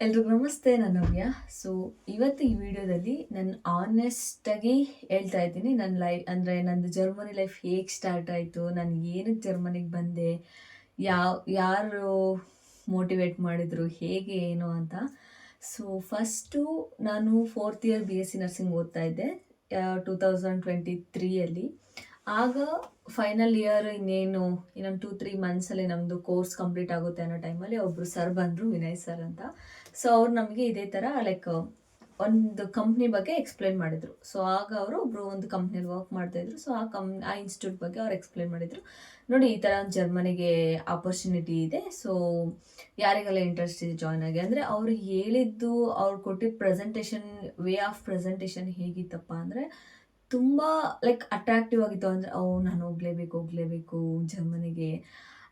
ಎಲ್ರಿಗೂ ನಮಸ್ತೆ, ನಾನು ನವ್ಯ. ಸೊ ಇವತ್ತು ಈ ವಿಡಿಯೋದಲ್ಲಿ ನಾನು ಆನೆಸ್ಟಾಗಿ ಹೇಳ್ತಾ ಇದ್ದೀನಿ, ನನ್ನ ಅಂದರೆ ನಂದು ಜರ್ಮನಿ ಲೈಫ್ ಹೇಗೆ ಸ್ಟಾರ್ಟ್ ಆಯಿತು, ನಾನು ಏನಕ್ಕೆ ಜರ್ಮನಿಗೆ ಬಂದೆ, ಯಾರು ಮೋಟಿವೇಟ್ ಮಾಡಿದರು, ಹೇಗೆ ಏನು ಅಂತ. ಸೊ ಫಸ್ಟು ನಾನು 4th ಇಯರ್ BSc ನರ್ಸಿಂಗ್ ಓದ್ತಾ ಇದ್ದೆ 2023 ಆಗ ಫೈನಲ್ ಇಯರ್ ಇನ್ನೊಂದು 2-3 ಮಂತ್ಸಲ್ಲಿ ನಮ್ಮದು ಕೋರ್ಸ್ ಕಂಪ್ಲೀಟ್ ಆಗುತ್ತೆ ಅನ್ನೋ ಟೈಮಲ್ಲಿ ಒಬ್ಬರು ಸರ್ ಬಂದರು, ವಿನಯ್ ಸರ್ ಅಂತ. ಸೊ ಅವ್ರು ನಮಗೆ ಇದೇ ಥರ ಲೈಕ್ ಒಂದು ಕಂಪ್ನಿ ಬಗ್ಗೆ ಎಕ್ಸ್ಪ್ಲೇನ್ ಮಾಡಿದರು. ಸೊ ಆಗ ಅವರು ಒಬ್ಬರು ಒಂದು ಕಂಪ್ನಿಯಲ್ಲಿ ವರ್ಕ್ ಮಾಡ್ತಾಯಿದ್ರು. ಸೊ ಆ ಇನ್ಸ್ಟಿಟ್ಯೂಟ್ ಬಗ್ಗೆ ಅವ್ರು ಎಕ್ಸ್ಪ್ಲೇನ್ ಮಾಡಿದರು. ನೋಡಿ, ಈ ಥರ ಜರ್ಮನಿಗೆ ಆಪರ್ಚುನಿಟಿ ಇದೆ, ಸೊ ಯಾರಿಗೆಲ್ಲ ಇಂಟ್ರೆಸ್ಟ್ ಇದೆ ಜಾಯ್ನ್ ಆಗಿ. ಅಂದರೆ ಅವರು ಹೇಳಿದ್ದು, ಅವ್ರು ಕೊಟ್ಟಿದ್ದ ಪ್ರೆಸೆಂಟೇಷನ್, ವೇ ಆಫ್ ಪ್ರೆಸೆಂಟೇಷನ್ ಹೇಗಿತ್ತಪ್ಪ ಅಂದರೆ ತುಂಬ ಲೈಕ್ ಅಟ್ರಾಕ್ಟಿವ್ ಆಗಿತ್ತು. ಅಂದರೆ ನಾನು ಹೋಗಲೇಬೇಕು ಜರ್ಮನಿಗೆ.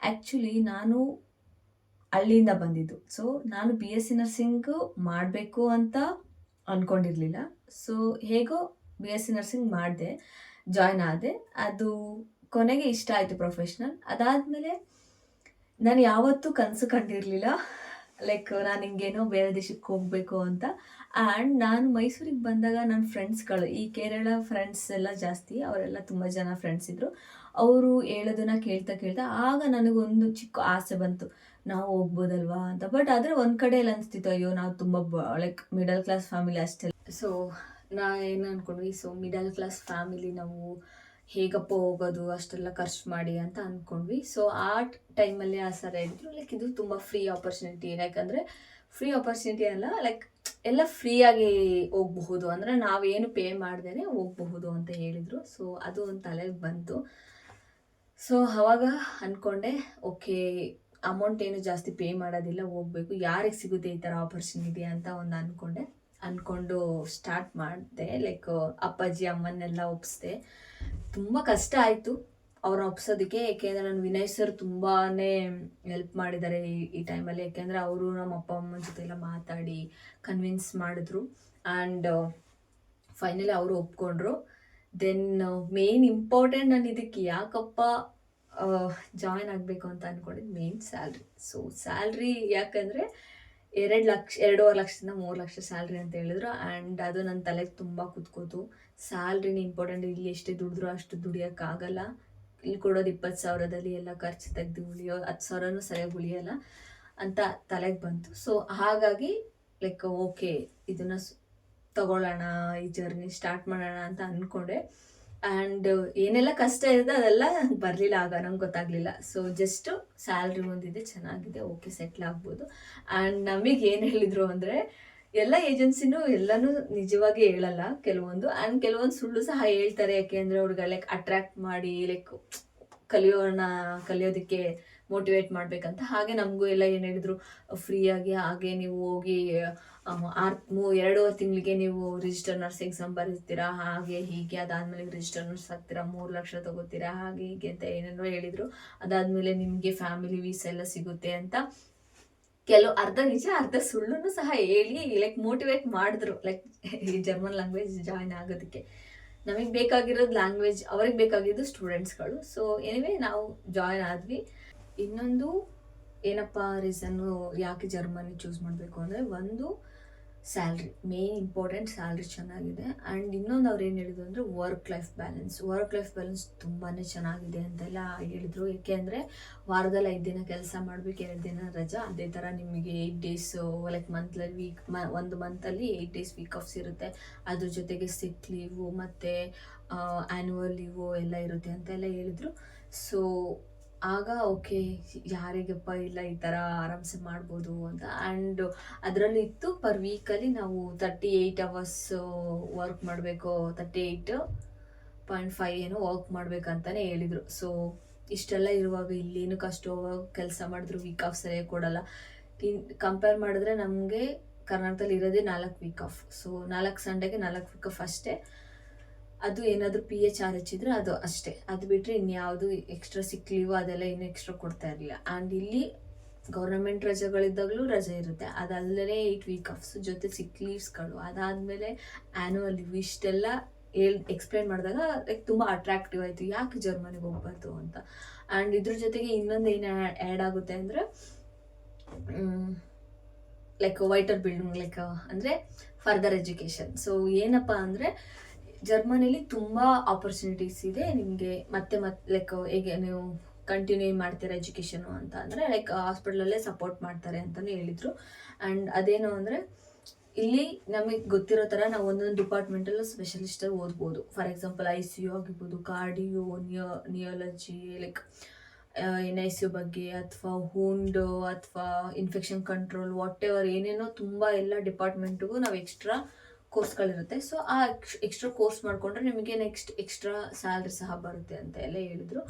ಆ್ಯಕ್ಚುಲಿ ನಾನು ಹಳ್ಳಿಯಿಂದ ಬಂದಿದ್ದು. ಸೊ ನಾನು BSc ನರ್ಸಿಂಗು ಮಾಡಬೇಕು ಅಂತ ಅಂದ್ಕೊಂಡಿರಲಿಲ್ಲ. ಸೊ ಹೇಗೋ BSc ನರ್ಸಿಂಗ್ ಮಾಡಿದೆ, ಜಾಯ್ನ್ ಆದೆ. ಅದು ಕೊನೆಗೆ ಇಷ್ಟ ಆಯಿತು ಪ್ರೊಫೆಷ್ನಲ್. ಅದಾದಮೇಲೆ ನಾನು ಯಾವತ್ತೂ ಕನಸು ಕಂಡಿರಲಿಲ್ಲ ಲೈಕ್ ನಾನು ಹಿಂಗೇನೋ ಬೇರೆ ದೇಶಕ್ಕೆ ಹೋಗಬೇಕು ಅಂತ. ಆ್ಯಂಡ್ ನಾನು ಮೈಸೂರಿಗೆ ಬಂದಾಗ ನನ್ನ ಫ್ರೆಂಡ್ಸ್ಗಳು, ಈ ಕೇರಳ ಫ್ರೆಂಡ್ಸ್ ಎಲ್ಲ ಜಾಸ್ತಿ, ಅವರೆಲ್ಲ ತುಂಬ ಜನ ಫ್ರೆಂಡ್ಸ್ ಇದ್ದರು. ಅವರು ಹೇಳೋದನ್ನ ಕೇಳ್ತಾ ಆಗ ನನಗೊಂದು ಚಿಕ್ಕ ಆಸೆ ಬಂತು, ನಾವು ಹೋಗ್ಬೋದಲ್ವಾ ಅಂತ. ಬಟ್ ಆದರೆ ಒಂದು ಕಡೆಯಲ್ಲಿ ಅನಿಸ್ತಿತ್ತು, ಅಯ್ಯೋ ನಾವು ತುಂಬ ಲೈಕ್ ಮಿಡಲ್ ಕ್ಲಾಸ್ ಫ್ಯಾಮಿಲಿ ಅಷ್ಟೇ. ಸೊ ಏನು ಅಂದ್ಕೊಂಡ್ವಿ, ಸೊ ಮಿಡಲ್ ಕ್ಲಾಸ್ ಫ್ಯಾಮಿಲಿ ನಾವು ಹೇಗಪ್ಪ ಹೋಗೋದು ಅಷ್ಟೆಲ್ಲ ಖರ್ಚು ಮಾಡಿ ಅಂತ ಅಂದ್ಕೊಂಡ್ವಿ. ಸೊ ಆ ಟೈಮಲ್ಲಿ ಆ ಸರ್ ಹೇಳಿದ್ರು, ಲೈಕ್ ಇದು ತುಂಬ ಫ್ರೀ ಆಪರ್ಚುನಿಟಿ. ಯಾಕಂದರೆ ಫ್ರೀ ಆಪರ್ಚುನಿಟಿ ಅಲ್ಲ, ಲೈಕ್ ಎಲ್ಲ ಫ್ರೀಯಾಗಿ ಹೋಗಬಹುದು, ಅಂದರೆ ನಾವೇನು ಪೇ ಮಾಡ್ದೇ ಹೋಗಬಹುದು ಅಂತ ಹೇಳಿದರು. ಸೊ ಅದು ಒಂದು ತಲೆಗೆ ಬಂತು. ಸೊ ಆವಾಗ ಅಂದ್ಕೊಂಡೆ, ಓಕೆ ಅಮೌಂಟ್ ಏನು ಜಾಸ್ತಿ ಪೇ ಮಾಡೋದಿಲ್ಲ, ಹೋಗಬೇಕು, ಯಾರಿಗೆ ಸಿಗುತ್ತೆ ಈ ಥರ ಆಪರ್ಚುನಿಟಿ ಅಂತ ಅಂದ್ಕೊಂಡು ಸ್ಟಾರ್ಟ್ ಮಾಡಿದೆ. ಲೈಕ್ ಅಪ್ಪಾಜಿ ಅಮ್ಮನ್ನೆಲ್ಲ ಒಪ್ಪಿಸ್ದೆ. ತುಂಬ ಕಷ್ಟ ಆಯಿತು ಅವ್ರನ್ನ ಒಪ್ಸೋದಕ್ಕೆ, ಏಕೆಂದರೆ ನಾನು ವಿನಯ್ ಸರ್ ತುಂಬಾ ಹೆಲ್ಪ್ ಮಾಡಿದ್ದಾರೆ ಈ ಟೈಮಲ್ಲಿ. ಯಾಕೆಂದರೆ ಅವರು ನಮ್ಮ ಅಪ್ಪ ಅಮ್ಮನ ಜೊತೆ ಎಲ್ಲ ಮಾತಾಡಿ ಕನ್ವಿನ್ಸ್ ಮಾಡಿದ್ರು. ಆ್ಯಂಡ್ ಫೈನಲಿ ಅವರು ಒಪ್ಕೊಂಡ್ರು. ದೆನ್ ಮೇನ್ ಇಂಪಾರ್ಟೆಂಟ್ ನಾನು ಇದಕ್ಕೆ ಯಾಕಪ್ಪ ಜಾಯ್ನ್ ಆಗಬೇಕು ಅಂತ ಅಂದ್ಕೊಂಡಿದ್ದು, ಮೇನ್ ಸ್ಯಾಲ್ರಿ. ಸೊ ಸ್ಯಾಲ್ರಿ ಯಾಕಂದರೆ 2.5 ಲಕ್ಷದಿಂದ 3 ಲಕ್ಷ ಸ್ಯಾಲ್ರಿ ಅಂತ ಹೇಳಿದ್ರು. ಆ್ಯಂಡ್ ಅದು ನನ್ನ ತಲೆಗೆ ತುಂಬ ಕುತ್ಕೋತು. ಸ್ಯಾಲ್ರಿನ ಇಂಪಾರ್ಟೆಂಟ್, ಇಲ್ಲಿ ಎಷ್ಟೇ ದುಡಿದ್ರೂ ಅಷ್ಟು ದುಡಿಯೋಕ್ಕಾಗಲ್ಲ. ಇಲ್ಲಿ ಕೊಡೋದು 20,000ದಲ್ಲಿ ಎಲ್ಲ ಖರ್ಚು ತೆಗೆದು ಉಳಿಯೋ 10,000ನೂ ಸರಿಯಾಗಿ ಉಳಿಯೋಲ್ಲ ಅಂತ ತಲೆಗೆ ಬಂತು. ಸೊ ಹಾಗಾಗಿ ಲೈಕ್ ಓಕೆ ಇದನ್ನು ತಗೊಳ್ಳೋಣ, ಈ ಜರ್ನಿ ಸ್ಟಾರ್ಟ್ ಮಾಡೋಣ ಅಂತ ಅಂದ್ಕೊಂಡೆ. ಆ್ಯಂಡ್ ಏನೆಲ್ಲ ಕಷ್ಟ ಇದೆ ಅದೆಲ್ಲ ಬರಲಿಲ್ಲ, ಆಗ ನಂಗೆ ಗೊತ್ತಾಗಲಿಲ್ಲ. ಸೊ ಜಸ್ಟು ಸ್ಯಾಲ್ರಿ ಒಂದಿದೆ, ಚೆನ್ನಾಗಿದೆ, ಓಕೆ ಸೆಟ್ಲ್ ಆಗ್ಬೋದು. ಆ್ಯಂಡ್ ನಮಗೆ ಏನು ಹೇಳಿದರು ಅಂದರೆ, ಎಲ್ಲ ಏಜೆನ್ಸಿನೂ ಎಲ್ಲನೂ ನಿಜವಾಗಿ ಹೇಳಲ್ಲ, ಕೆಲವೊಂದು ಆ್ಯಂಡ್ ಕೆಲವೊಂದು ಸುಳ್ಳು ಸಹ ಹೇಳ್ತಾರೆ. ಯಾಕೆಂದರೆ ಅವ್ರಿಗೆ ಲೈಕ್ ಅಟ್ರ್ಯಾಕ್ಟ್ ಮಾಡಿ ಲೈಕ್ ಕಲಿಯೋದಕ್ಕೆ ಮೋಟಿವೇಟ್ ಮಾಡಬೇಕಂತ. ಹಾಗೆ ನಮಗೂ ಎಲ್ಲ ಏನು ಹೇಳಿದ್ರು, ಫ್ರೀಯಾಗಿ ಹಾಗೆ ನೀವು ಹೋಗಿ 2 ತಿಂಗಳಿಗೆ ನೀವು ರಿಜಿಸ್ಟರ್ ನರ್ಸ್ ಎಕ್ಸಾಮ್ ಬರೀತೀರಾ, ಹಾಗೆ ಹೀಗೆ, ಅದಾದಮೇಲೆ ರಿಜಿಸ್ಟರ್ ನರ್ಸ್ ಆಗ್ತೀರಾ, 3 ಲಕ್ಷ ತಗೋತೀರಾ, ಹಾಗೆ ಹೀಗೆ ಅಂತ ಏನೇನೋ ಹೇಳಿದರು. ಅದಾದಮೇಲೆ ನಿಮಗೆ ಫ್ಯಾಮಿಲಿ ವೀಸಾ ಎಲ್ಲ ಸಿಗುತ್ತೆ ಅಂತ ಅರ್ಧ ನಿಜ ಅರ್ಧ ಸುಳ್ಳು ಸಹ ಹೇಳಿ ಲೈಕ್ ಮೋಟಿವೇಟ್ ಮಾಡಿದ್ರು, ಲೈಕ್ ಈ ಜರ್ಮನ್ ಲ್ಯಾಂಗ್ವೇಜ್ ಜಾಯ್ನ್ ಆಗೋದಕ್ಕೆ. ನಮಗೆ ಬೇಕಾಗಿರೋದು ಲ್ಯಾಂಗ್ವೇಜ್, ಅವ್ರಿಗೆ ಬೇಕಾಗಿದ್ದು ಸ್ಟೂಡೆಂಟ್ಸ್ಗಳು. ಸೊ ಎನಿವೇ ನಾವು ಜಾಯ್ನ್ ಆದ್ವಿ. ಇನ್ನೊಂದು ಏನಪ್ಪ ರೀಸನ್ನು ಯಾಕೆ ಜರ್ಮನಿ ಚೂಸ್ ಮಾಡಬೇಕು ಅಂದರೆ, ಒಂದು ಸ್ಯಾಲ್ರಿ, ಮೇನ್ ಇಂಪಾರ್ಟೆಂಟ್ ಸ್ಯಾಲ್ರಿ ಚೆನ್ನಾಗಿದೆ. ಆ್ಯಂಡ್ ಇನ್ನೊಂದು ಅವ್ರು ಏನು ಹೇಳಿದ್ರು ಅಂದರೆ ವರ್ಕ್ ಲೈಫ್ ಬ್ಯಾಲೆನ್ಸ್ ತುಂಬಾ ಚೆನ್ನಾಗಿದೆ ಅಂತೆಲ್ಲ ಹೇಳಿದರು. ಏಕೆಂದರೆ ವಾರದಲ್ಲಿ 5 ದಿನ ಕೆಲಸ ಮಾಡಬೇಕು, 2 ದಿನ ರಜಾ. ಅದೇ ಥರ ನಿಮಗೆ 8 ಡೇಸ್ ಲೈಕ್ ಒಂದು ಮಂತಲ್ಲಿ 8 ಡೇಸ್ ವೀಕ್ ಆಫ್ಸ್ ಇರುತ್ತೆ. ಅದ್ರ ಜೊತೆಗೆ ಸಿಕ್ ಲೀವು ಮತ್ತು ಆ್ಯನ್ಯುವಲ್ ಲೀವು ಎಲ್ಲ ಇರುತ್ತೆ ಅಂತೆಲ್ಲ ಹೇಳಿದರು. ಸೊ ಆಗ ಓಕೆ, ಯಾರಿಗಪ್ಪ ಇಲ್ಲ ಈ ಥರ ಆರಾಮ್ಸೆ ಮಾಡ್ಬೋದು ಅಂತ. ಆ್ಯಂಡ್ ಅದರಲ್ಲಿ ಇತ್ತು ಪರ್ ವೀಕಲ್ಲಿ ನಾವು 38 hours ವರ್ಕ್ ಮಾಡಬೇಕು, 38.5 ಏನೋ ವರ್ಕ್ ಮಾಡ್ಬೇಕಂತಲೇ ಹೇಳಿದರು. ಸೊ ಇಷ್ಟೆಲ್ಲ ಇರುವಾಗ ಇಲ್ಲೇನು ಕಷ್ಟವಾಗಿ ಕೆಲಸ ಮಾಡಿದ್ರು ವೀಕ್ ಆಫ್ ಸರಿಯಾಗಿ ಕೊಡಲ್ಲ. ಕಂಪೇರ್ ಮಾಡಿದ್ರೆ ನಮಗೆ ಕರ್ನಾಟಕದಲ್ಲಿ ಇರೋದೇ 4 ವೀಕ್ ಆಫ್. ಸೊ 4 ಸಂಡೆಗೆ 4 ವೀಕ್ ಆಫ್ ಅಷ್ಟೇ. ಅದು ಏನಾದರೂ PHRH ಇದ್ದರೆ ಅದು ಅಷ್ಟೇ, ಅದು ಬಿಟ್ಟರೆ ಇನ್ಯಾವುದು ಎಕ್ಸ್ಟ್ರಾ ಸಿಕ್ ಲೀವು ಅದೆಲ್ಲ ಏನು ಎಕ್ಸ್ಟ್ರಾ ಕೊಡ್ತಾ ಇರಲಿಲ್ಲ. ಆ್ಯಂಡ್ ಇಲ್ಲಿ ಗೌರ್ಮೆಂಟ್ ರಜೆಗಳಿದ್ದಾಗಲೂ ರಜೆ ಇರುತ್ತೆ, ಅದಲ್ಲದೆ 8 ವೀಕ್ ಆಫ್ಸ್ ಜೊತೆ ಸಿಕ್ ಲೀವ್ಸ್ಗಳು, ಅದಾದಮೇಲೆ ಆ್ಯನ್ಯುವಲ್ ಲೀವ್, ಇಷ್ಟೆಲ್ಲ ಎಕ್ಸ್ಪ್ಲೈನ್ ಮಾಡಿದಾಗ ಲೈಕ್ ತುಂಬ ಅಟ್ರಾಕ್ಟಿವ್ ಆಯಿತು, ಯಾಕೆ ಜರ್ಮನಿಗೆ ಹೋಗ್ಬಾರ್ದು ಅಂತ. ಆ್ಯಂಡ್ ಇದ್ರ ಜೊತೆಗೆ ಇನ್ನೊಂದು ಏನು ಆ್ಯಡ್ ಆಗುತ್ತೆ ಅಂದರೆ, ಲೈಕ್ ವೈಟರ್ ಬಿಲ್ಡಿಂಗ್ ಲೈಕ್ ಅಂದರೆ ಫರ್ದರ್ ಎಜುಕೇಷನ್. ಸೊ ಏನಪ್ಪ ಅಂದರೆ ಜರ್ಮನಿಲಿ ತುಂಬ ಆಪರ್ಚುನಿಟೀಸ್ ಇದೆ ನಿಮಗೆ. ಮತ್ತೆ ಲೈಕ್ ಹೇಗೆ ನೀವು ಕಂಟಿನ್ಯೂ ಮಾಡ್ತೀರಾ ಎಜುಕೇಷನು ಅಂತ ಅಂದರೆ ಲೈಕ್ ಹಾಸ್ಪಿಟ್ಲಲ್ಲೇ ಸಪೋರ್ಟ್ ಮಾಡ್ತಾರೆ ಅಂತಲೇ ಹೇಳಿದರು. ಆ್ಯಂಡ್ ಅದೇನು ಅಂದರೆ ಇಲ್ಲಿ ನಮಗೆ ಗೊತ್ತಿರೋ ಥರ ನಾವು ಒಂದೊಂದು ಡಿಪಾರ್ಟ್ಮೆಂಟಲ್ಲೂ ಸ್ಪೆಷಲಿಸ್ಟಾಗಿ ಓದ್ಬೋದು. ಫಾರ್ ಎಕ್ಸಾಂಪಲ್ ICU ಆಗಿರ್ಬೋದು, ಕಾರ್ಡಿಯೋ, ನಿಯಾಲಜಿ, ಲೈಕ್ NICU ಬಗ್ಗೆ, ಅಥವಾ ಹೂಂಡು, ಅಥವಾ ಇನ್ಫೆಕ್ಷನ್ ಕಂಟ್ರೋಲ್, ವಾಟ್ ಎವರ್ ಏನೇನೋ ತುಂಬ ಎಲ್ಲ ಡಿಪಾರ್ಟ್ಮೆಂಟಿಗೂ ನಾವು ಎಕ್ಸ್ಟ್ರಾ ಕೋರ್ಸ್ಗಳಿರುತ್ತೆ. ಸೊ ಆ ಎಕ್ಸ್ಟ್ರಾ ಕೋರ್ಸ್ ಮಾಡಿಕೊಂಡ್ರೆ ನಿಮಗೆ ನೆಕ್ಸ್ಟ್ ಎಕ್ಸ್ಟ್ರಾ ಸ್ಯಾಲ್ರಿ ಸಹ ಬರುತ್ತೆ ಅಂತ ಎಲ್ಲ ಹೇಳಿದರು.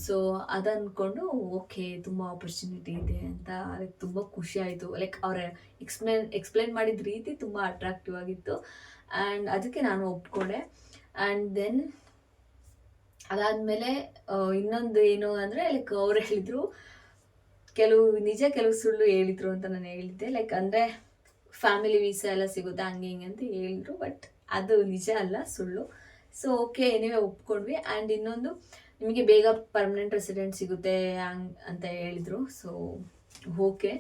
ಸೊ ಅದನ್ಕೊಂಡು ಓಕೆ ತುಂಬ ಆಪರ್ಚುನಿಟಿ ಇದೆ ಅಂತ ಲೈಕ್ ತುಂಬ ಖುಷಿ ಆಯಿತು. ಲೈಕ್ ಅವರ ಎಕ್ಸ್ಪ್ಲೈನ್ ಮಾಡಿದ ರೀತಿ ತುಂಬ ಅಟ್ರಾಕ್ಟಿವ್ ಆಗಿತ್ತು. ಆ್ಯಂಡ್ ಅದಕ್ಕೆ ನಾನು ಒಪ್ಕೊಂಡೆ. ಆ್ಯಂಡ್ ದೆನ್ ಅದಾದಮೇಲೆ ಇನ್ನೊಂದು ಏನು ಅಂದರೆ ಲೈಕ್ ಅವ್ರು ಹೇಳಿದರು, ಕೆಲವು ನಿಜ ಕೆಲವು ಸುಳ್ಳು ಹೇಳಿದರು ಅಂತ ನಾನು ಹೇಳಿದ್ದೆ. ಲೈಕ್ ಅಂದರೆ ಫ್ಯಾಮಿಲಿ ವೀಸಾ ಎಲ್ಲ ಸಿಗುತ್ತೆ ಹಂಗೆ ಹಿಂಗೆ ಅಂತ ಹೇಳಿದ್ರು, ಬಟ್ ಅದು ನಿಜ ಅಲ್ಲ, ಸುಳ್ಳು. ಸೊ ಓಕೆ ನೀವೇ ಒಪ್ಕೊಂಡ್ವಿ. ಆ್ಯಂಡ್ ಇನ್ನೊಂದು ನಿಮಗೆ ಬೇಗ ಪರ್ಮನೆಂಟ್ ರೆಸಿಡೆಂಟ್ ಸಿಗುತ್ತೆ ಹಂಗೆ ಅಂತ ಹೇಳಿದರು. ಸೊ ಓಕೆ,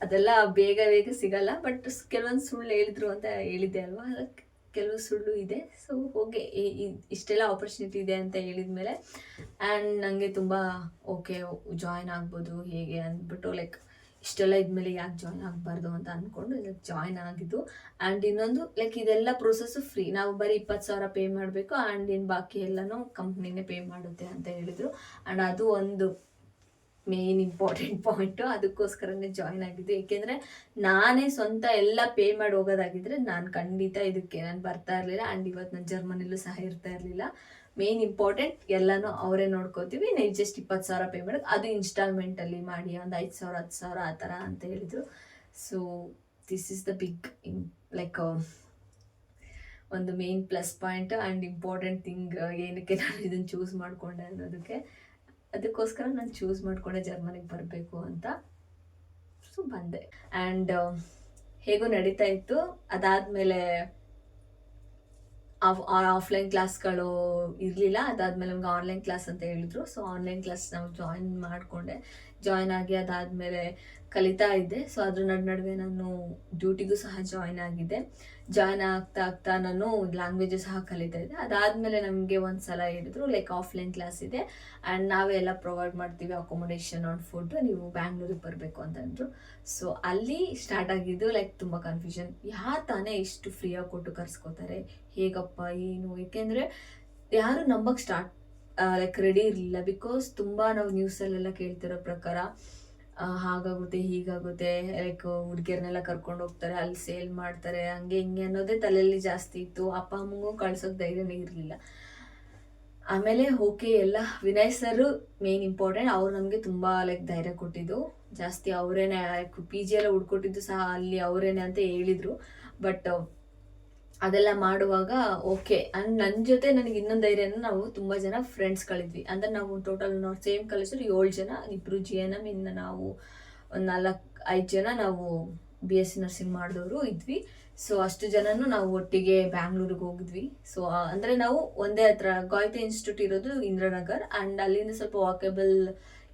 ಅದೆಲ್ಲ ಬೇಗ ಸಿಗಲ್ಲ, ಬಟ್ ಕೆಲವೊಂದು ಸುಳ್ಳು ಹೇಳಿದ್ರು ಅಂತ ಹೇಳಿದ್ದೆ ಅಲ್ವಾ, ಕೆಲವು ಸುಳ್ಳು ಇದೆ. ಸೊ ಓಕೆ, ಇಷ್ಟೆಲ್ಲ ಆಪರ್ಚುನಿಟಿ ಇದೆ ಅಂತ ಹೇಳಿದ್ಮೇಲೆ ಆ್ಯಂಡ್ ನನಗೆ ತುಂಬ ಓಕೆ ಜಾಯ್ನ್ ಆಗ್ಬೋದು ಹೇಗೆ ಅಂದ್ಬಿಟ್ಟು ಲೈಕ್ ಇಷ್ಟೆಲ್ಲ ಇದ್ಮೇಲೆ ಯಾಕೆ ಜಾಯ್ನ್ ಆಗಬಾರ್ದು ಅಂತ ಅಂದ್ಕೊಂಡು ಇದಕ್ಕೆ ಜಾಯ್ನ್ ಆಗಿದ್ದು. ಆ್ಯಂಡ್ ಇನ್ನೊಂದು ಲೈಕ್ ಇದೆಲ್ಲ ಪ್ರೊಸೆಸ್ಸು ಫ್ರೀ, ನಾವು ಬರೀ 20,000 ಪೇ ಮಾಡಬೇಕು. ಆ್ಯಂಡ್ ಇನ್ನು ಬಾಕಿ ಎಲ್ಲನೂ ಕಂಪ್ನಿನೇ ಪೇ ಮಾಡುತ್ತೆ ಅಂತ ಹೇಳಿದರು. ಆ್ಯಂಡ್ ಅದು ಒಂದು ಮೇನ್ ಇಂಪಾರ್ಟೆಂಟ್ ಪಾಯಿಂಟು, ಅದಕ್ಕೋಸ್ಕರನೇ ಜಾಯ್ನ್ ಆಗಿದ್ದು. ಏಕೆಂದರೆ ನಾನೇ ಸ್ವಂತ ಎಲ್ಲ ಪೇ ಮಾಡಿ ಹೋಗೋದಾಗಿದ್ದರೆ ನಾನು ಖಂಡಿತ ಇದಕ್ಕೆ ನಾನು ಬರ್ತಾ ಇರಲಿಲ್ಲ. ಆ್ಯಂಡ್ ಇವತ್ತು ನಾನು ಜರ್ಮನಿಲೂ ಸಹ ಇರ್ತಾ ಇರಲಿಲ್ಲ. ಮೇನ್ ಇಂಪಾರ್ಟೆಂಟ್ ಎಲ್ಲನೂ ಅವರೇ ನೋಡ್ಕೋತೀವಿ, ನೀವು ಜಸ್ಟ್ 20,000 ಪೇ ಮಾಡೋದು, ಅದು ಇನ್ಸ್ಟಾಲ್ಮೆಂಟಲ್ಲಿ ಮಾಡಿ ಒಂದು 5,000 10,000 ಆ ಥರ ಅಂತ ಹೇಳಿದರು. So this is the big like ಒಂದು main plus point and important thing ಏನಕ್ಕೆ ನಾನು ಇದನ್ನು ಚೂಸ್ ಮಾಡಿಕೊಂಡೆ ಅದಕ್ಕೋಸ್ಕರ ನಾನು ಚೂಸ್ ಮಾಡಿಕೊಂಡೆ ಜರ್ಮನಿಗೆ ಬರಬೇಕು ಅಂತ. ಸೊ ಬಂದೆ. ಆ್ಯಂಡ್ ಹೇಗೂ ನಡೀತಾ ಇತ್ತು. ಅದಾದಮೇಲೆ ಆಫ್ಲೈನ್ ಕ್ಲಾಸ್ಗಳು ಇರಲಿಲ್ಲ. ಅದಾದಮೇಲೆ ನಮ್ಗೆ ಆನ್ಲೈನ್ ಕ್ಲಾಸ್ ಅಂತ ಹೇಳಿದ್ರು. ಸೊ ಆನ್ಲೈನ್ ಕ್ಲಾಸ್ ನಾವು ಜಾಯ್ನ್ ಆಗಿ ಅದಾದಮೇಲೆ ಕಲಿತಾ ಇದ್ದೆ. ಸೊ ಅದ್ರ ನಡುವೆ ನಾನು ಡ್ಯೂಟಿಗೂ ಸಹ ಜಾಯ್ನ್ ಆಗಿದ್ದೆ. ಜಾಯ್ನ್ ಆಗ್ತಾ ನಾನು ಲ್ಯಾಂಗ್ವೇಜು ಸಹ ಕಲಿತಾ ಇದ್ದೆ. ಅದಾದಮೇಲೆ ನಮಗೆ ಒಂದು ಸಲ ಹೇಳಿದ್ರು ಲೈಕ್ ಆಫ್ಲೈನ್ ಕ್ಲಾಸ್ ಇದೆ ಆ್ಯಂಡ್ ನಾವೇ ಎಲ್ಲ ಪ್ರೊವೈಡ್ ಮಾಡ್ತೀವಿ, ಅಕೊಮೊಡೇಷನ್ ಆನ್ ಫುಡ್, ನೀವು ಬ್ಯಾಂಗ್ಳೂರಿಗೆ ಬರಬೇಕು ಅಂತಂದರು. ಸೊ ಅಲ್ಲಿ ಸ್ಟಾರ್ಟ್ ಆಗಿದ್ದು ಲೈಕ್ ತುಂಬ ಕನ್ಫ್ಯೂಷನ್, ಯಾರು ತಾನೇ ಇಷ್ಟು ಫ್ರೀಯಾಗಿ ಕೊಟ್ಟು ಕರ್ಸ್ಕೋತಾರೆ, ಹೇಗಪ್ಪ ಏನು, ಏಕೆಂದರೆ ಯಾರು ನಂಬಕ್ಕೆ ಲೈಕ್ ರೆಡಿ ಇರಲಿಲ್ಲ. ಬಿಕಾಸ್ ತುಂಬ ನಾವು ನ್ಯೂಸಲ್ಲೆಲ್ಲ ಕೇಳ್ತಿರೋ ಪ್ರಕಾರ ಹಾಗಾಗುತ್ತೆ ಹೀಗಾಗುತ್ತೆ, ಲೈಕ್ ಹುಡುಗಿಯರ್ನೆಲ್ಲ ಕರ್ಕೊಂಡು ಹೋಗ್ತಾರೆ, ಅಲ್ಲಿ ಸೇಲ್ ಮಾಡ್ತಾರೆ, ಹಂಗೆ ಹಿಂಗೆ ಅನ್ನೋದೇ ತಲೆಯಲ್ಲಿ ಜಾಸ್ತಿ ಇತ್ತು. ಅಪ್ಪ ಅಮ್ಮಂಗೂ ಕಳ್ಸೋಕೆ ಧೈರ್ಯನೇ ಇರಲಿಲ್ಲ. ಆಮೇಲೆ ಓಕೆ ಎಲ್ಲ ವಿನಯ್ ಸರ್ ಮೇನ್ ಇಂಪಾರ್ಟೆಂಟ್, ಅವ್ರು ನಮಗೆ ತುಂಬ ಲೈಕ್ ಧೈರ್ಯ ಕೊಟ್ಟಿದ್ದು ಜಾಸ್ತಿ. ಅವರೇನೆ ಲೈಕ್ PG ಎಲ್ಲ ಹುಡ್ಕೊಟ್ಟಿದ್ದು ಸಹ ಅಲ್ಲಿ ಅವರೇನೆ ಅಂತ ಹೇಳಿದರು. ಬಟ್ ಅದೆಲ್ಲ ಮಾಡುವಾಗ ಓಕೆ. ಆ್ಯಂಡ್ ನನ್ನ ಜೊತೆ ನನಗೆ ಇನ್ನೊಂದು ಧೈರ್ಯನ, ನಾವು ತುಂಬ ಜನ ಫ್ರೆಂಡ್ಸ್ಗಳಿದ್ವಿ. ಅಂದರೆ ನಾವು ಟೋಟಲ್ ನಾವು ಸೇಮ್ ಕಾಲೇಜಲ್ಲಿ 7 ಜನ, 2 GNM, ಇನ್ನು ನಾವು ಒಂದು 4-5 ಜನ ನಾವು BSc ನರ್ಸಿಂಗ್ ಮಾಡಿದವರು ಇದ್ವಿ. ಸೊ ಅಷ್ಟು ಜನನೂ ನಾವು ಒಟ್ಟಿಗೆ ಬ್ಯಾಂಗ್ಳೂರಿಗೆ ಹೋಗಿದ್ವಿ. ಸೊ ಅಂದರೆ ನಾವು ಒಂದೇ ಹತ್ರ ಗಾಯತ್ರಿ ಇನ್ಸ್ಟಿಟ್ಯೂಟ್ ಇರೋದು ಇಂದ್ರನಗರ್, ಆ್ಯಂಡ್ ಅಲ್ಲಿಂದ ಸ್ವಲ್ಪ ವಾಕೇಬಲ್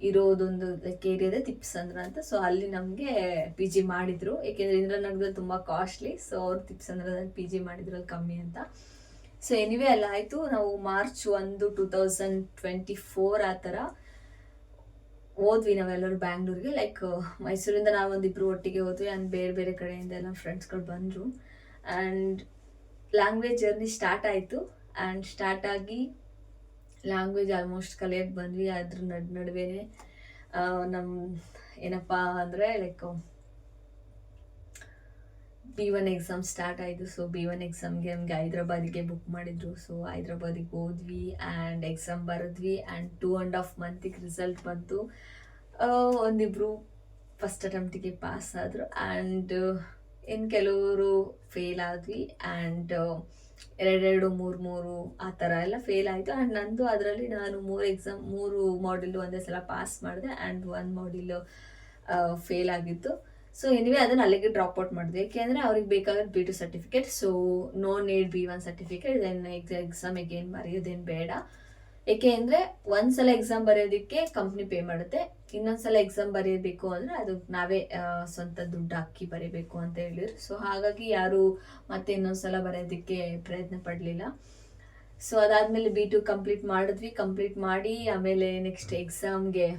ಇರೋದೊಂದು ಲೈಕ್ ಏರಿಯಾದ ತಿಪ್ಸಂದ್ರ ಅಂತ. ಸೊ ಅಲ್ಲಿ ನಮಗೆ PG ಮಾಡಿದರು, ಏಕೆಂದರೆ ಇಂದ್ರನಗರದಲ್ಲಿ ತುಂಬ ಕಾಸ್ಟ್ಲಿ. ಸೊ ಅವ್ರು ತಿಪ್ಸಂದ್ರದಲ್ಲಿ PG ಮಾಡಿದ್ರು, ಅಲ್ಲಿ ಕಮ್ಮಿ ಅಂತ. ಸೊ ಎನಿವೇ ಎಲ್ಲ ಆಯಿತು. ನಾವು March 1, 2024 ಆ ಥರ ಹೋದ್ವಿ ನಾವೆಲ್ಲರೂ ಬ್ಯಾಂಗ್ಳೂರಿಗೆ. ಲೈಕ್ ಮೈಸೂರಿಂದ ನಾವೊಂದಿಬ್ಬರು ಒಟ್ಟಿಗೆ ಹೋದ್ವಿ, ಆ್ಯಂಡ್ ಬೇರೆ ಬೇರೆ ಕಡೆಯಿಂದ ಎಲ್ಲ ಫ್ರೆಂಡ್ಸ್ಗಳು ಬಂದರು. ಆ್ಯಂಡ್ ಲ್ಯಾಂಗ್ವೇಜ್ ಜರ್ನಿ ಸ್ಟಾರ್ಟ್ ಆಯಿತು. ಆ್ಯಂಡ್ ಸ್ಟಾರ್ಟ್ ಆಗಿ ಲ್ಯಾಂಗ್ವೇಜ್ ಆಲ್ಮೋಸ್ಟ್ ಕಲಿಯೋಕ್ಕೆ ಬಂದ್ವಿ. ಅದ್ರ ನಡುವೆ ನಮ್ಮ ಏನಪ್ಪ ಅಂದರೆ ಲೈಕ್ B1 ಎಕ್ಸಾಮ್ ಸ್ಟಾರ್ಟ್ ಆಯಿತು. ಸೊ B1 ಎಕ್ಸಾಮ್ಗೆ ನಮಗೆ ಹೈದ್ರಾಬಾದಿಗೆ ಬುಕ್ ಮಾಡಿದ್ರು. ಸೊ ಹೈದ್ರಾಬಾದಿಗೆ ಹೋದ್ವಿ ಆ್ಯಂಡ್ ಎಕ್ಸಾಮ್ ಬರೆದ್ವಿ. ಆ್ಯಂಡ್ 2.5 ಮಂತಿಗೆ ರಿಸಲ್ಟ್ ಬಂತು. ಒಂದಿಬ್ಬರು ಫಸ್ಟ್ ಅಟೆಂಪ್ಟಿಗೆ ಪಾಸ್ ಆದರು, ಆ್ಯಂಡ್ ಇನ್ನು ಕೆಲವರು ಫೇಲ್ ಆದ್ವಿ. ಆ್ಯಂಡ್ 2-3 ಆ ಥರ ಎಲ್ಲ ಫೇಲ್ ಆಯಿತು. ಆ್ಯಂಡ್ ನಂದು ಅದರಲ್ಲಿ ನಾನು 3 ಮಾಡಿಲ್ ಒಂದೇ ಸಲ ಪಾಸ್ ಮಾಡಿದೆ, ಆ್ಯಂಡ್ 1 ಮಾಡಿಲ್ ಫೇಲ್ ಆಗಿತ್ತು. ಸೊ ಎನಿವೇ ಅದನ್ನು ಅಲ್ಲಿಗೆ ಡ್ರಾಪ್ಔಟ್ ಮಾಡಿದೆ, ಏಕೆಂದರೆ ಅವ್ರಿಗೆ ಬೇಕಾಗೋದು B2 certificate. So no need B1 certificate. Then exam again ಬರೆಯೋದೇನು ಬೇಡ. ಏಕೆ ಅಂದರೆ ಒಂದ್ಸಲ ಎಕ್ಸಾಮ್ ಬರೆಯೋದಕ್ಕೆ ಕಂಪ್ನಿ ಪೇ ಮಾಡುತ್ತೆ, ಇನ್ನೊಂದ್ಸಲ ಎಕ್ಸಾಮ್ ಬರೆಯಬೇಕು ಅಂದರೆ ಅದು ನಾವೇ ಸ್ವಂತ ದುಡ್ಡು ಹಾಕಿ ಬರೀಬೇಕು ಅಂತ ಹೇಳಿದ್ರು. ಸೊ ಹಾಗಾಗಿ ಯಾರು ಮತ್ತೆ ಇನ್ನೊಂದ್ಸಲ ಬರೆಯೋದಕ್ಕೆ ಪ್ರಯತ್ನ ಪಡಲಿಲ್ಲ. ಸೊ ಅದಾದಮೇಲೆ B2 ಕಂಪ್ಲೀಟ್ ಮಾಡಿದ್ವಿ. ಕಂಪ್ಲೀಟ್ ಮಾಡಿ ಆಮೇಲೆ ನೆಕ್ಸ್ಟ್ ಎಕ್ಸಾಮ್ಗೆ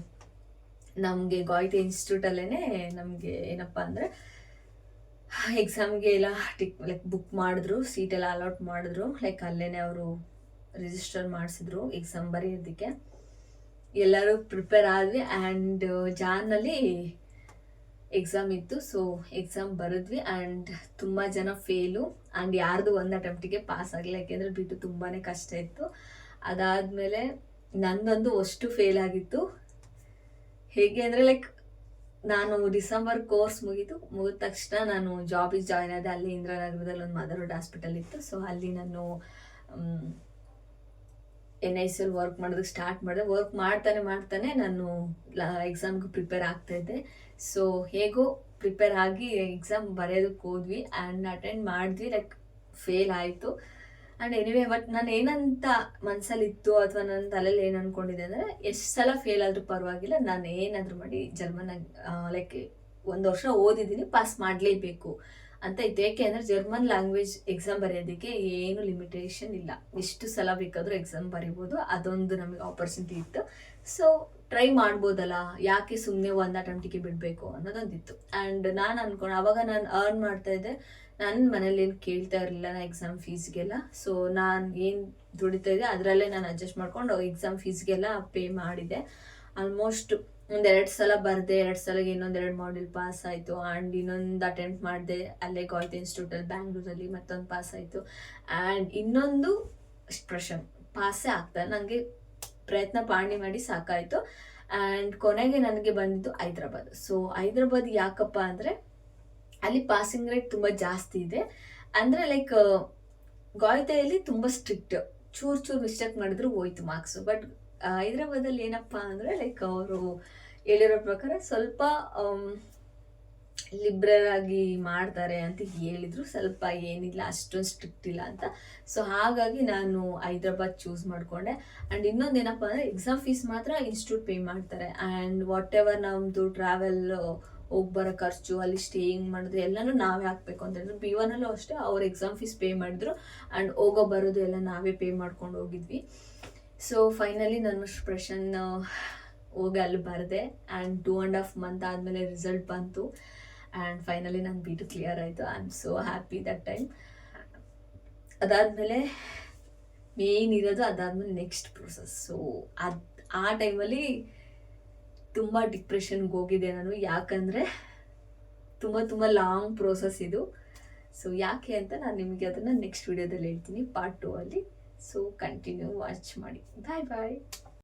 ನಮಗೆ ಗಾಯತ್ರಿ ಇನ್ಸ್ಟಿಟ್ಯೂಟಲ್ಲೇ ನಮಗೆ ಏನಪ್ಪ ಅಂದರೆ ಎಕ್ಸಾಮ್ಗೆ ಎಲ್ಲ ಲೈಕ್ ಬುಕ್ ಮಾಡಿದ್ರು, ಸೀಟೆಲ್ಲ ಅಲಾಟ್ ಮಾಡಿದ್ರು. ಲೈಕ್ ಅಲ್ಲೇ ಅವರು ರಿಜಿಸ್ಟರ್ ಮಾಡಿಸಿದ್ರು ಎಕ್ಸಾಮ್ ಬರೆಯೋದಕ್ಕೆ. ಎಲ್ಲರೂ ಪ್ರಿಪೇರ್ ಆದ್ವಿ ಆ್ಯಂಡ್ ಜಾನಲ್ಲಿ ಎಕ್ಸಾಮ್ ಇತ್ತು. ಸೊ ಎಕ್ಸಾಮ್ ಬರೆದ್ವಿ ಆ್ಯಂಡ್ ತುಂಬ ಜನ ಫೇಲು ಆ್ಯಂಡ್ ಯಾರ್ದು ಒಂದು ಅಟೆಂಪ್ಟಿಗೆ ಪಾಸ್ ಆಗಿಲ್ಲ, ಯಾಕೆಂದರೆ B2 ತುಂಬಾ ಕಷ್ಟ ಇತ್ತು. ಅದಾದಮೇಲೆ ನಂದೊಂದು ಅಷ್ಟು ಫೇಲ್ ಆಗಿತ್ತು. ಹೇಗೆ ಅಂದರೆ ಲೈಕ್ ನಾನು ಡಿಸೆಂಬರ್ ಕೋರ್ಸ್ ಮುಗಿದ ತಕ್ಷಣ ನಾನು ಜಾಬಿಗೆ ಜಾಯ್ನ್ ಆದೆ. ಅಲ್ಲಿ ಇಂದಿರಾನಗರದಲ್ಲಿ ಒಂದು ಮದರ್ಹುಡ್ ಹಾಸ್ಪಿಟಲ್ ಇತ್ತು. ಸೊ ಅಲ್ಲಿ ನಾನು NIC ವರ್ಕ್ ಮಾಡೋದಕ್ಕೆ ಸ್ಟಾರ್ಟ್ ಮಾಡಿದೆ. ವರ್ಕ್ ಮಾಡ್ತಾನೆ ನಾನು ಎಕ್ಸಾಮ್ಗೆ ಪ್ರಿಪೇರ್ ಆಗ್ತಾಯಿದ್ದೆ. ಸೊ ಹೇಗೋ ಪ್ರಿಪೇರ್ ಆಗಿ ಎಕ್ಸಾಮ್ ಬರೆಯೋದಕ್ಕೆ ಹೋದ್ವಿ ಆ್ಯಂಡ್ ಅಟೆಂಡ್ ಮಾಡಿದ್ವಿ. ಲೈಕ್ ಫೇಲ್ ಆಯಿತು ಆ್ಯಂಡ್ ಎನಿವೇ ಬಟ್ ನಾನು ಏನಂತ ಮನಸ್ಸಲ್ಲಿತ್ತು ಅಥವಾ ನನ್ನ ತಲೆಯಲ್ಲಿ ಏನು ಅಂದ್ಕೊಂಡಿದ್ದೆ ಅಂದರೆ ಎಷ್ಟು ಸಲ ಫೇಲ್ ಆದರೂ ಪರವಾಗಿಲ್ಲ, ನಾನು ಏನಾದರೂ ಮಾಡಿ ಜರ್ಮನಾಗಿ ಲೈಕ್ 1 ವರ್ಷ ಓದಿದ್ದೀನಿ, ಪಾಸ್ ಮಾಡಲೇಬೇಕು ಅಂತ ಇತ್ತು. ಏಕೆ ಅಂದರೆ ಜರ್ಮನ್ ಲ್ಯಾಂಗ್ವೇಜ್ ಎಕ್ಸಾಮ್ ಬರೆಯೋದಕ್ಕೆ ಏನು ಲಿಮಿಟೇಷನ್ ಇಲ್ಲ, ಎಷ್ಟು ಸಲ ಬೇಕಾದರೂ ಎಕ್ಸಾಮ್ ಬರಿಬೋದು. ಅದೊಂದು ನಮಗೆ ಆಪರ್ಚುನಿಟಿ ಇತ್ತು. ಸೊ ಟ್ರೈ ಮಾಡ್ಬೋದಲ್ಲ, ಯಾಕೆ ಸುಮ್ಮನೆ ಒಂದು ಅಟೆಂಪ್ಟಿಗೆ ಬಿಡಬೇಕು ಅನ್ನೋದೊಂದಿತ್ತು. ಆ್ಯಂಡ್ ನಾನು ಅನ್ಕೊಂಡು ಆವಾಗ ನಾನು ಅರ್ನ್ ಮಾಡ್ತಾಯಿದ್ದೆ. ನನ್ನ ಮನೇಲಿ ಏನು ಕೇಳ್ತಾ ಇರಲಿಲ್ಲ ನಾ ಎಕ್ಸಾಮ್ ಫೀಸ್ಗೆಲ್ಲ. ಸೊ ನಾನು ಏನು ದುಡಿತಾ ಇದ್ದೆ ಅದರಲ್ಲೇ ನಾನು ಅಡ್ಜಸ್ಟ್ ಮಾಡ್ಕೊಂಡು ಎಕ್ಸಾಮ್ ಫೀಸ್ಗೆಲ್ಲ ಪೇ ಮಾಡಿದೆ. ಆಲ್ಮೋಸ್ಟ್ 1-2 ಸಲ ಬರೆದೆ, 2 ಸಲಗೆ ಇನ್ನೊಂದು 2 ಮಾಡ್ಯೂಲ್ ಪಾಸ್ ಆಯಿತು ಆ್ಯಂಡ್ ಇನ್ನೊಂದು ಅಟೆಂಪ್ಟ್ ಮಾಡಿದೆ ಅಲ್ಲೇ ಗಾಯತ್ರಿ ಇನ್ಸ್ಟಿಟ್ಯೂಟಲ್ಲಿ ಬ್ಯಾಂಗ್ಳೂರಲ್ಲಿ, ಮತ್ತೊಂದು ಪಾಸ್ ಆಯಿತು ಆ್ಯಂಡ್ ಇನ್ನೊಂದು ಎಕ್ಸ್ಪ್ರೆಷನ್ ಪಾಸೇ ಆಗ್ತಾ ನನಗೆ ಪ್ರಯತ್ನ ಮಾಡಿ ಸಾಕಾಯಿತು. ಆ್ಯಂಡ್ ಕೊನೆಗೆ ನನಗೆ ಬಂದಿದ್ದು ಹೈದ್ರಾಬಾದ್. ಸೊ ಹೈದ್ರಾಬಾದ್ ಯಾಕಪ್ಪ ಅಂದರೆ ಅಲ್ಲಿ ಪಾಸಿಂಗ್ ರೇಟ್ ತುಂಬ ಜಾಸ್ತಿ ಇದೆ. ಅಂದರೆ ಲೈಕ್ ಗಾಯತ್ರಿಯಲ್ಲಿ ತುಂಬ ಸ್ಟ್ರಿಕ್ಟ್, ಚೂರು ಮಿಸ್ಟೇಕ್ ಮಾಡಿದ್ರು ಹೋಯ್ತು ಮಾರ್ಕ್ಸು. ಬಟ್ ಹೈದ್ರಾಬಾದಲ್ಲಿ ಏನಪ್ಪ ಅಂದರೆ ಲೈಕ್ ಅವರು ಹೇಳಿರೋ ಪ್ರಕಾರ ಸ್ವಲ್ಪ ಲಿಬ್ರಲ್ ಆಗಿ ಮಾಡ್ತಾರೆ ಅಂತ ಹೇಳಿದರು. ಸ್ವಲ್ಪ ಏನಿಲ್ಲ, ಅಷ್ಟೊಂದು ಸ್ಟ್ರಿಕ್ಟ್ ಇಲ್ಲ ಅಂತ. ಸೊ ಹಾಗಾಗಿ ನಾನು ಹೈದ್ರಾಬಾದ್ ಚೂಸ್ ಮಾಡಿಕೊಂಡೆ. ಆ್ಯಂಡ್ ಇನ್ನೊಂದೇನಪ್ಪ ಅಂದರೆ ಎಕ್ಸಾಮ್ ಫೀಸ್ ಮಾತ್ರ ಇನ್ಸ್ಟಿಟ್ಯೂಟ್ ಪೇ ಮಾಡ್ತಾರೆ ಆ್ಯಂಡ್ ವಾಟ್ ಎವರ್ ನಮ್ಮದು ಟ್ರಾವೆಲ್ ಹೋಗಿ ಬರೋ ಖರ್ಚು, ಅಲ್ಲಿ ಸ್ಟೇಯಿಂಗ್ ಮಾಡಿದ್ರು ಎಲ್ಲನೂ ನಾವೇ ಹಾಕಬೇಕು ಅಂತ ಹೇಳಿದ್ರು. B1 ಅಷ್ಟೇ ಅವ್ರು ಎಕ್ಸಾಮ್ ಫೀಸ್ ಪೇ ಮಾಡಿದ್ರು ಆ್ಯಂಡ್ ಹೋಗೋ ಬರೋದು ಎಲ್ಲ ನಾವೇ ಪೇ ಮಾಡ್ಕೊಂಡು ಹೋಗಿದ್ವಿ. ಸೊ ಫೈನಲಿ ನಾನು ಎಕ್ಸ್ಪ್ರೆಷನ್ ಹೋಗಿ ಅಲ್ಲಿ ಬರೆದೆ ಆ್ಯಂಡ್ 2.5 ಮಂತ್ ಆದಮೇಲೆ ರಿಸಲ್ಟ್ ಬಂತು ಆ್ಯಂಡ್ ಫೈನಲಿ ನಾನು B2 ಕ್ಲಿಯರ್ ಆಯಿತು. I am so happy that time. ಅದಾದಮೇಲೆ ಮೇನ್ ಇರೋದು ಅದಾದಮೇಲೆ ನೆಕ್ಸ್ಟ್ ಪ್ರೊಸೆಸ್. ಸೊ ಆ ಟೈಮಲ್ಲಿ ತುಂಬ ಡಿಪ್ರೆಷನ್ಗೆ ಹೋಗಿದ್ದೆ ನಾನು, ಯಾಕಂದರೆ ತುಂಬ ಲಾಂಗ್ ಪ್ರೋಸೆಸ್ ಇದು. ಸೊ ಯಾಕೆ ಅಂತ ನಾನು ನಿಮಗೆ ಅದನ್ನು ನೆಕ್ಸ್ಟ್ ವಿಡಿಯೋದಲ್ಲಿ ಹೇಳ್ತೀನಿ, ಪಾರ್ಟ್ 2 ಅಲ್ಲಿ. ಸೊ ಕಂಟಿನ್ಯೂ ವಾಚ್ ಮಾಡಿ. ಬಾಯ್.